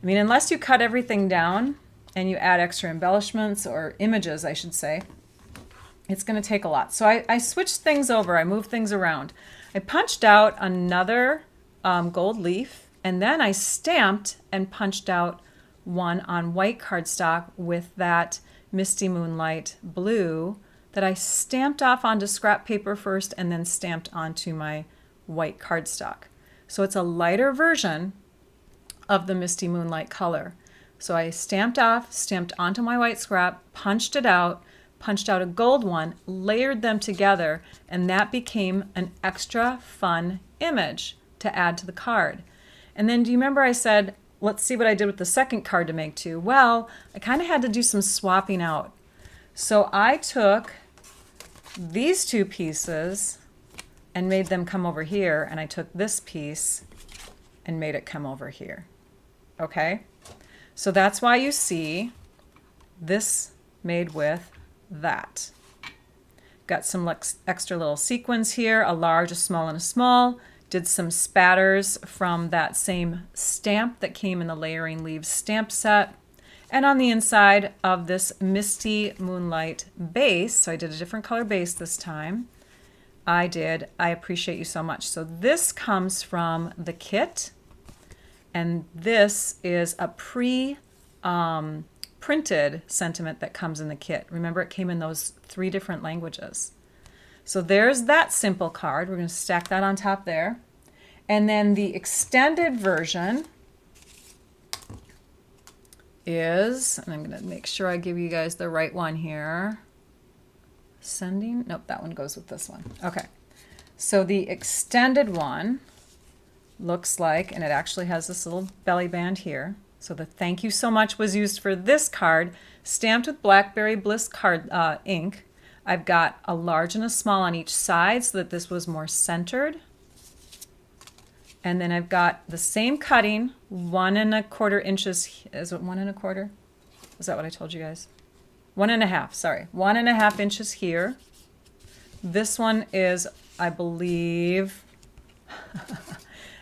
S1: I mean, unless you cut everything down and you add extra embellishments, or images, I should say, it's going to take a lot. So I switched things over. I moved things around. I punched out another gold leaf, and then I stamped and punched out one on white cardstock with that Misty Moonlight blue that I stamped off onto scrap paper first and then stamped onto my white cardstock. So it's a lighter version of the Misty Moonlight color. So I stamped off, stamped onto my white scrap, punched it out, punched out a gold one, layered them together, and that became an extra fun image to add to the card. And then do you remember I said, let's see what I did with the second card to make two? Well, I kind of had to do some swapping out. So I took these two pieces and made them come over here, and I took this piece and made it come over here. Okay? So that's why you see this made with that. Got some extra little sequins here, a large, a small, and a small. Did some spatters from that same stamp that came in the Layering Leaves stamp set. And on the inside of this Misty Moonlight base, so I did a different color base this time, I Appreciate You So Much. So this comes from the kit, and this is a printed sentiment that comes in the kit. Remember, it came in those 3 different languages. So there's that simple card. We're going to stack that on top there. And then the extended version is, and I'm going to make sure I give you guys the right one here. Sending, nope, that one goes with this one. Okay, so the extended one looks like, and it actually has this little belly band here. So the thank you so much was used for this card, stamped with Blackberry Bliss card ink. I've got a large and a small on each side so that this was more centered. And then I've got the same cutting, 1 1/4 inches. Is it 1 1/4? Is that what I told you guys? 1 1/2, sorry. 1 1/2 inches here. This one is, I believe,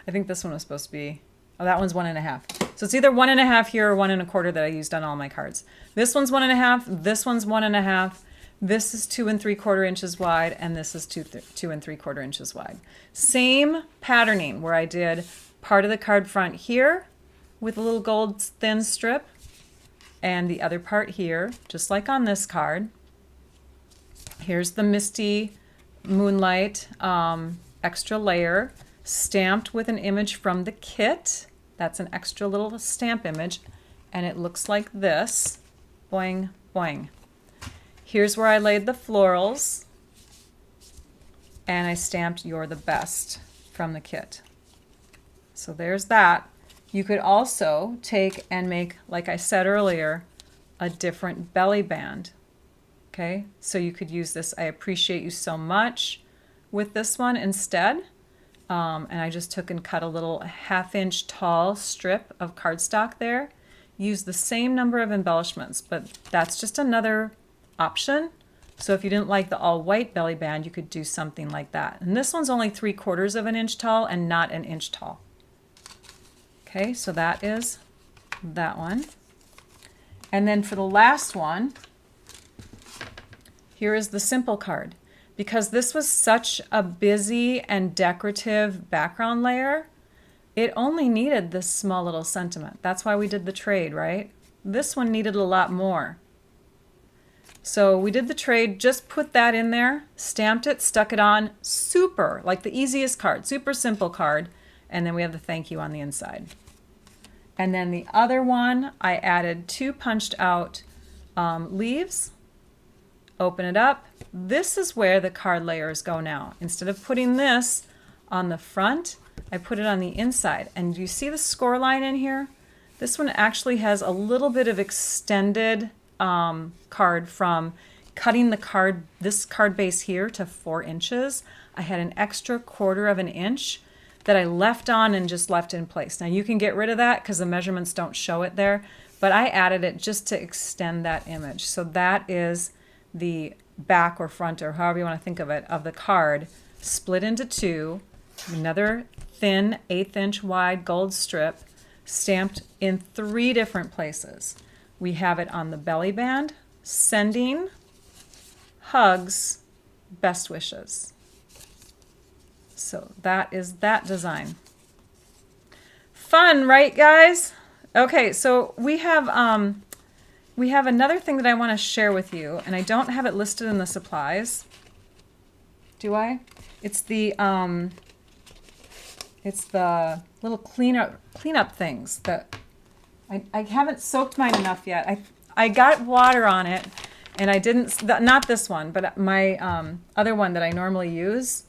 S1: I think this one was supposed to be Oh, that one's 1.5. So it's either 1.5 here or 1.25 that I used on all my cards. This one's 1.5. This one's 1.5. This is 2 3/4 inches wide, and this is 2 3/4 inches wide. Same patterning where I did part of the card front here with a little gold thin strip, and the other part here, just like on this card. Here's the Misty Moonlight extra layer, stamped with an image from the kit. That's an extra little stamp image, and it looks like this. Boing, boing. Here's where I laid the florals, and I stamped "You're the Best" from the kit. So there's that. You could also take and make, like I said earlier, a different belly band. Okay, so you could use this "I appreciate you so much" with this one instead. And I just took and cut a little 1/2 inch tall strip of cardstock there. Use the same number of embellishments, but that's just another option. So if you didn't like the all white belly band, you could do something like that. And this one's only 3/4 of an inch tall and not an inch tall. Okay, so that is that one. And then for the last one, here is the simple card. Because this was such a busy and decorative background layer, it only needed this small little sentiment. That's why we did the trade, right? This one needed a lot more. So we did the trade, just put that in there, stamped it, stuck it on, super, like the easiest card, super simple card, and then we have the thank you on the inside. And then the other one, I added 2 punched out leaves. Open it up. This is where the card layers go now. Instead of putting this on the front, I put it on the inside. And you see the score line in here? This one actually has a little bit of extended card from cutting the card, this card base here to 4 inches. I had an extra 1/4 of an inch that I left on and just left in place. Now you can get rid of that because the measurements don't show it there, but I added it just to extend that image. So that is the back or front, or however you want to think of it, of the card, split into 2, another thin 1/8 inch wide gold strip, stamped in 3 different places. We have it on the belly band, sending, hugs, best wishes. So that is that design. Fun, right, guys? Okay, so we have another thing that I want to share with you, and I don't have it listed in the supplies. Do I? It's the little cleanup things that I haven't soaked mine enough yet. I got water on it, and I didn't. Not this one, but my other one that I normally use.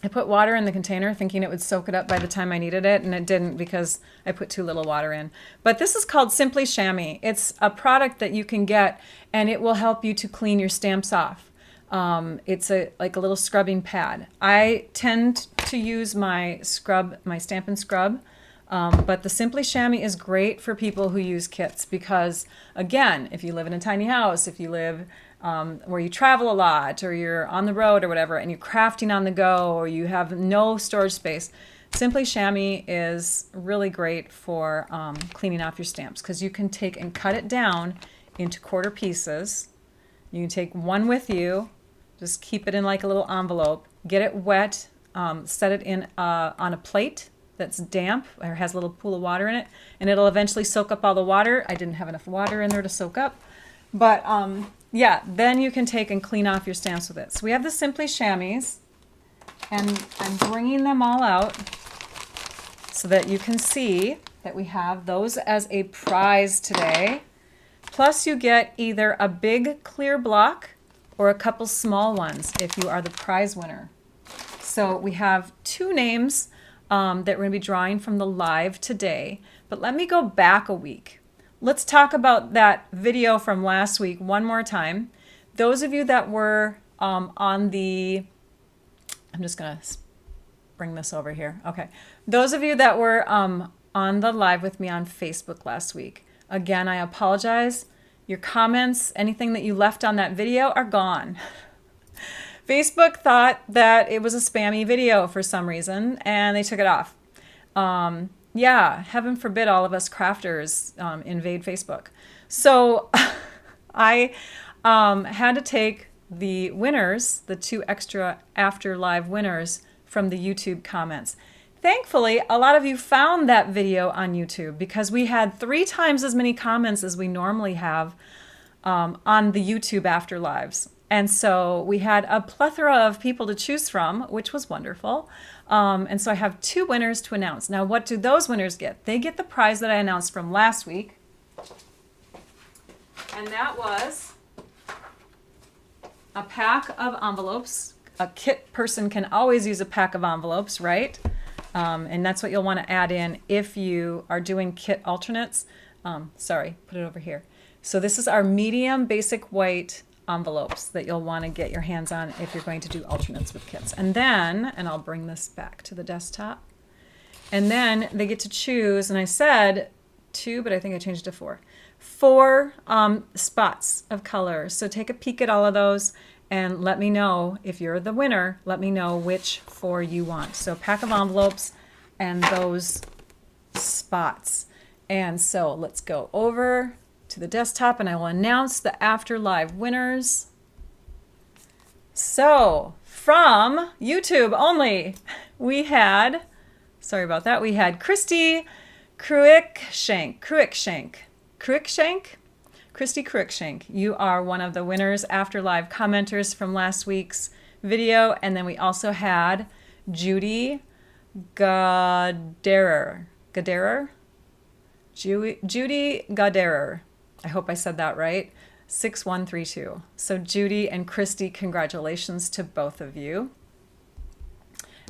S1: I put water in the container thinking it would soak it up by the time I needed it, and it didn't because I put too little water in. But this is called Simply Chamois. It's a product that you can get, and it will help you to clean your stamps off. It's like a little scrubbing pad. I tend to use my Stampin' Scrub, but the Simply Chamois is great for people who use kits because, again, if you live in a tiny house, if you live where you travel a lot, or you're on the road or whatever, and you're crafting on the go, or you have no storage space, Simply Chamois is really great for cleaning off your stamps because you can take and cut it down into 1/4 pieces. You can take one with you, just keep it in like a little envelope, get it wet, set it in on a plate that's damp or has a little pool of water in it, and it'll eventually soak up all the water. I didn't have enough water in there to soak up, but yeah, then you can take and clean off your stamps with it. So we have the Simply Chamois, and I'm bringing them all out so that you can see that we have those as a prize today. Plus you get either a big clear block or a couple small ones if you are the prize winner. So we have 2 names that we're going to be drawing from the live today. But let me go back a week. Let's talk about that video from last week one more time. Those of you that were on the, I'm just going to bring this over here. Okay. Those of you that were on the live with me on Facebook last week, again, I apologize. Your comments, anything that you left on that video are gone. Facebook thought that it was a spammy video for some reason, and they took it off. Yeah, heaven forbid all of us crafters invade Facebook. So I had to take the winners, the 2 extra after live winners from the YouTube comments. Thankfully, a lot of you found that video on YouTube because we had 3 times as many comments as we normally have on the YouTube after lives. And so we had a plethora of people to choose from, which was wonderful. And so I have 2 winners to announce. Now, what do those winners get? They get the prize that I announced from last week. And that was a pack of envelopes. A kit person can always use a pack of envelopes, right? And that's what you'll want to add in if you are doing kit alternates. Sorry, put it over here. So this is our medium basic white envelopes that you'll want to get your hands on if you're going to do alternates with kits. And then, and I'll bring this back to the desktop, and then they get to choose, and I said 2, but I think I changed it to 4 spots of color. So take a peek at all of those and let me know if you're the winner. Let me know which 4 you want. So pack of envelopes and those spots. And so let's go over to the desktop and I will announce the after live winners. So from YouTube only, we had, sorry about that, we had Christy Cruikshank. Christy Cruikshank, you are one of the winners after live commenters from last week's video. And then we also had Judy Gaderer. Judy Gaderer. I hope I said that right. 6132. So Judy and Christy, congratulations to both of you.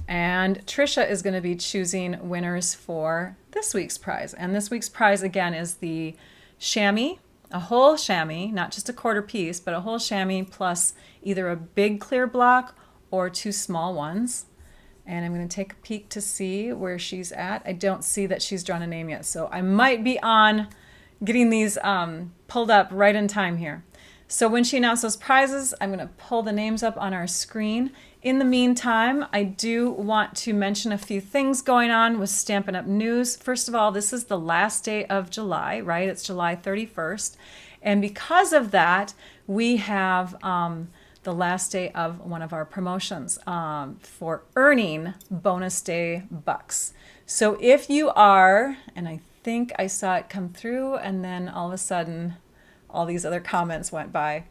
S1: And Trisha is going to be choosing winners for this week's prize. And this week's prize, again, is the chamois, a whole chamois, not just a quarter piece, but a whole chamois plus either a big clear block or 2 small ones. And I'm going to take a peek to see where she's at. I don't see that she's drawn a name yet, so I might be on getting these pulled up right in time here. So when she announces those prizes, I'm going to pull the names up on our screen. In the meantime, I do want to mention a few things going on with Stampin' Up! News. First of all, this is the last day of July, right? It's July 31st. And because of that, we have the last day of one of our promotions for earning bonus day bucks. So if you are, and I think I saw it come through and then all of a sudden all these other comments went by.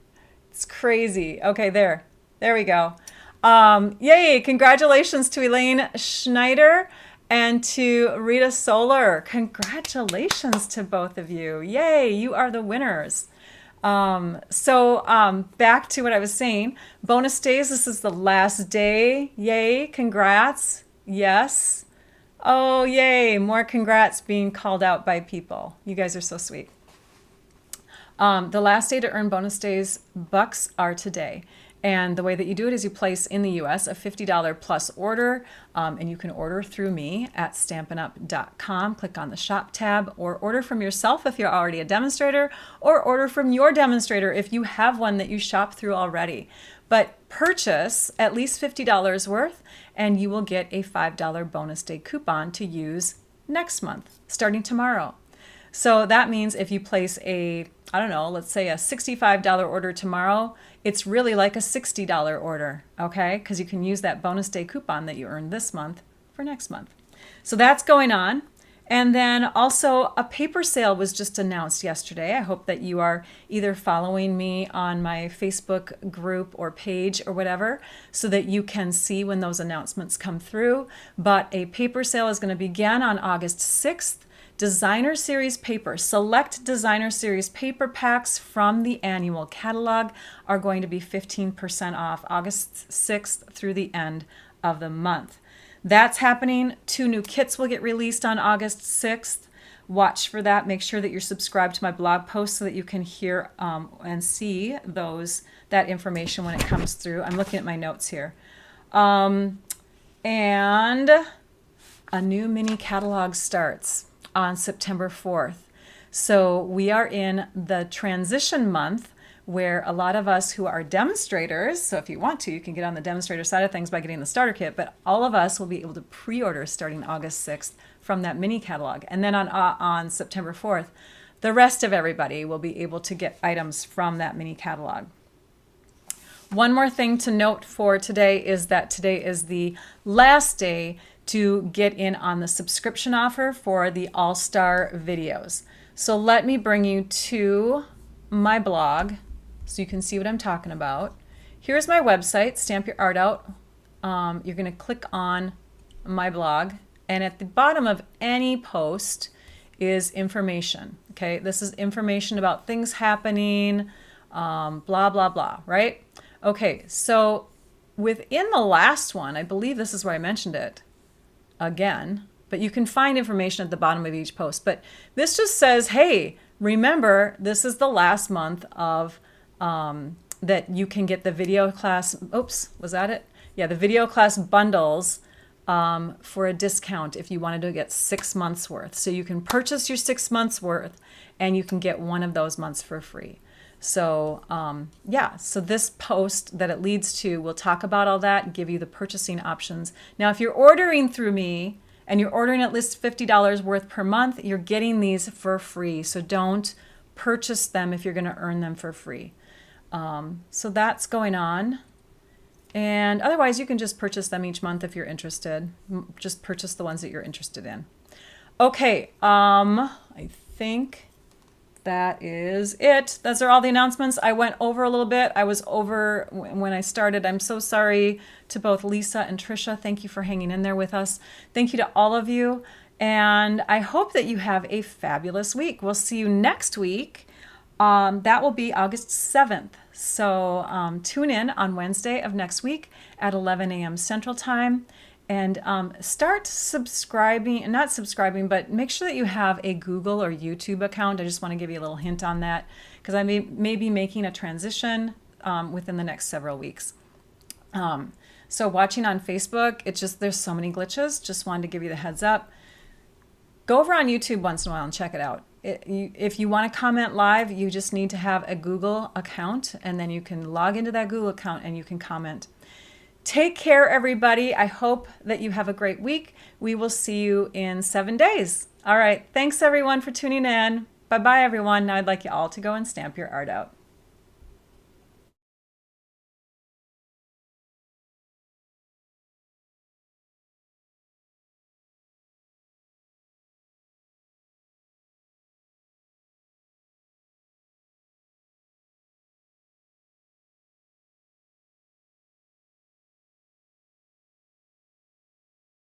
S1: It's crazy. Okay, there we go. Yay, congratulations to Elaine Schneider and to Rita Solar. Congratulations to both of you. Yay, you are the winners. So back to what I was saying. Bonus days, this is the last day. Yay, congrats. Yes. Oh, yay, more congrats being called out by people. You guys are so sweet. The last day to earn bonus days bucks are today. And the way that you do it is you place in the US a $50 plus order, and you can order through me at stampinup.com. Click on the shop tab, or order from yourself if you're already a demonstrator, or order from your demonstrator if you have one that you shop through already. But purchase at least $50 worth, and you will get a $5 bonus day coupon to use next month, starting tomorrow. So that means if you place a, I don't know, let's say a $65 order tomorrow, it's really like a $60 order, okay? Because you can use that bonus day coupon that you earned this month for next month. So that's going on. And then also a paper sale was just announced yesterday. I hope that you are either following me on my Facebook group or page or whatever so that you can see when those announcements come through. But a paper sale is going to begin on August 6th. Designer Series paper, select Designer Series paper packs from the annual catalog are going to be 15% off August 6th through the end of the month. That's happening. 2 new kits will get released on August 6th. Watch for that. Make sure that you're subscribed to my blog post so that you can hear and see that information when it comes through. I'm looking at my notes here. And a new mini catalog starts on September 4th. So we are in the transition month where a lot of us who are demonstrators, so if you want to, you can get on the demonstrator side of things by getting the starter kit, but all of us will be able to pre-order starting August 6th from that mini catalog. And then on September 4th, the rest of everybody will be able to get items from that mini catalog. One more thing to note for today is that today is the last day to get in on the subscription offer for the All-Star videos. So let me bring you to my blog so you can see what I'm talking about. Here's my website, Stamp Your Art Out. You're going to click on my blog, and at the bottom of any post is information. Okay, this is information about things happening, blah, blah, blah, right? Okay, so within the last one, I believe this is where I mentioned it again, but you can find information at the bottom of each post. But this just says, hey, remember, this is the last month of that you can get the video class, oops, was that it? Yeah, the video class bundles for a discount if you wanted to get 6 months worth. So you can purchase your 6 months worth and you can get one of those months for free. So yeah, so this post that it leads to will talk about all that and give you the purchasing options. Now, if you're ordering through me and you're ordering at least $50 worth per month, you're getting these for free. So don't purchase them if you're going to earn them for free. So that's going on. And otherwise, you can just purchase them each month if you're interested. Just purchase the ones that you're interested in. Okay, I think that is it. Those are all the announcements. I went over a little bit. I was over when I started. I'm so sorry to both Lisa and Trisha. Thank you for hanging in there with us. Thank you to all of you. And I hope that you have a fabulous week. We'll see you next week. That will be August 7th. So tune in on Wednesday of next week at 11 a.m. Central Time. And start subscribing, not subscribing, but make sure that you have a Google or YouTube account. I just want to give you a little hint on that because I may be making a transition within the next several weeks. So watching on Facebook, there's so many glitches. Just wanted to give you the heads up. Go over on YouTube once in a while and check it out. If you want to comment live, you just need to have a Google account, and then you can log into that Google account and you can comment. Take care, everybody. I hope that you have a great week. We will see you in 7 days. All right. Thanks, everyone, for tuning in. Bye-bye, everyone. Now I'd like you all to go and stamp your art out.